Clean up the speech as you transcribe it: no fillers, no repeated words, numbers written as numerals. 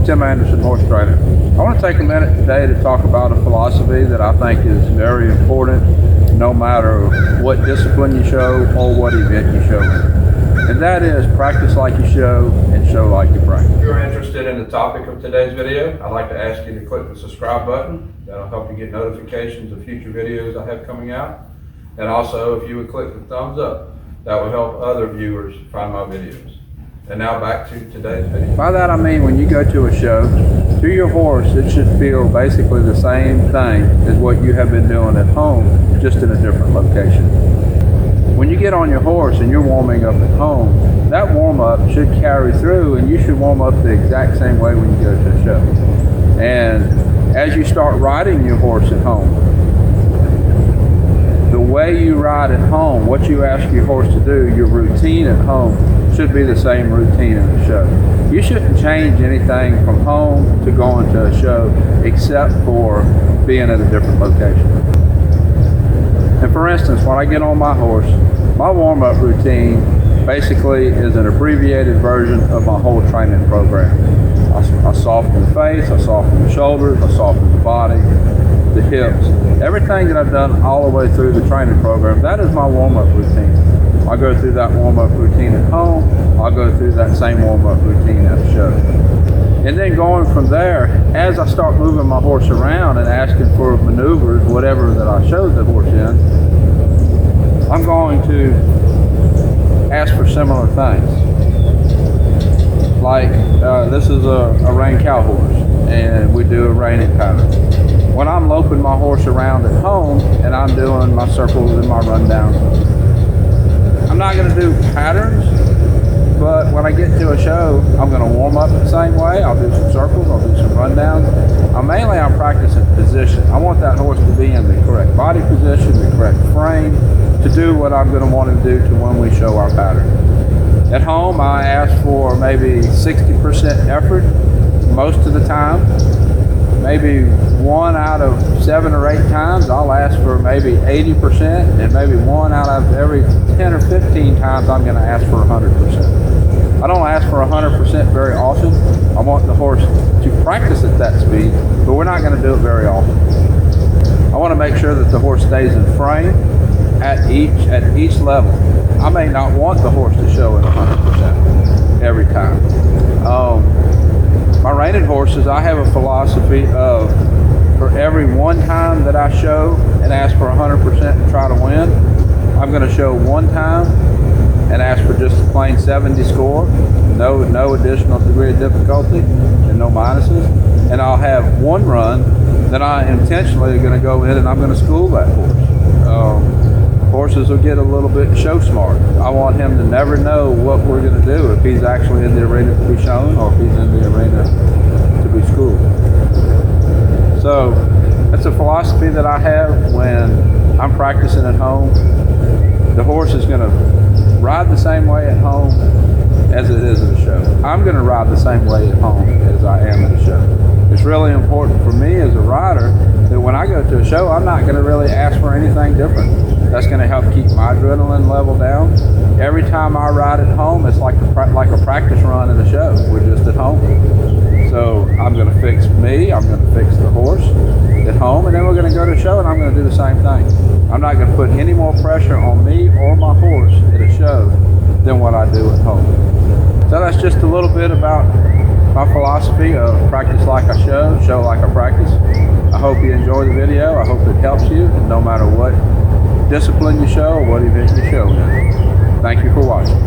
Tim Anderson, horse trainer. I want to take a minute today to talk about a philosophy that I think is very important no matter what discipline you show or what event you show in. And that is practice like you show and show like you practice. If you're interested in the topic of today's video, I'd like to ask you to click the subscribe button. That'll help you get notifications of future videos I have coming out. And also, if you would click the thumbs up, that will help other viewers find my videos. And now back to today's video. By that I mean when you go to a show, to your horse it should feel basically the same thing as what you have been doing at home, just in a different location. When you get on your horse and you're warming up at home, that warm-up should carry through, and you should warm up the exact same way when you go to a show. And as you start riding your horse at home, the way you ride at home, what you ask your horse to do, your routine at home, should be the same routine in the show. You shouldn't change anything from home to going to a show except for being at a different location. And for instance, when I get on my horse, my warm-up routine basically is an abbreviated version of my whole training program. I soften the face, I soften the shoulders, I soften the body, the hips. Everything that I've done all the way through the training program, that is my warm-up routine. I'll go through that warm-up routine at home. I'll go through that same warm-up routine at the show. And then going from there, as I start moving my horse around and asking for maneuvers, whatever that I showed the horse in, I'm going to ask for similar things. Like, this is a rein cow horse, and we do a reining pattern. When I'm loping my horse around at home and I'm doing my circles and my rundowns, I'm not going to do patterns, but when I get to a show, I'm going to warm up the same way. I'll do some circles, I'll do some rundowns. I'm practicing position. I want that horse to be in the correct body position, the correct frame, to do what I'm going to want him to do to when we show our pattern. At home, I ask for maybe 60% effort most of the time. Maybe 1 out of 7 or 8 times, I'll ask for maybe 80%, and maybe 1 out of every 10 or 15 times, I'm going to ask for 100%. I don't ask for 100% very often. I want the horse to practice at that speed, but we're not going to do it very often. I want to make sure that the horse stays in frame at each level. I may not want the horse to show at 100% every time. My reining horses, I have a philosophy of, for every one time that I show and ask for 100% and try to win, I'm going to show one time and ask for just a plain 70 score, no additional degree of difficulty and no minuses. And I'll have one run that I intentionally are going to go in and I'm going to school that horse. Horses will get a little bit show smart. I want him to never know what we're going to do, if he's actually in the arena to be shown or if he's in the arena to be schooled. So that's a philosophy that I have when I'm practicing at home. The horse is going to ride the same way at home as it is at a show. I'm going to ride the same way at home as I am at a show. It's really important for me as a rider that when I go to a show, I'm not going to really ask for anything different. That's going to help keep my adrenaline level down. Every time I ride at home, it's like a practice run in a show. We're just at home. So I'm going to fix me, I'm going to fix the horse at home, and then we're going to go to a show and I'm going to do the same thing. I'm not going to put any more pressure on me or my horse at a show than what I do at home. So that's just a little bit about my philosophy of practice like I show like I practice. I hope you enjoy the video. I hope it helps you, no matter what discipline you show or what event you show in. Thank you for watching.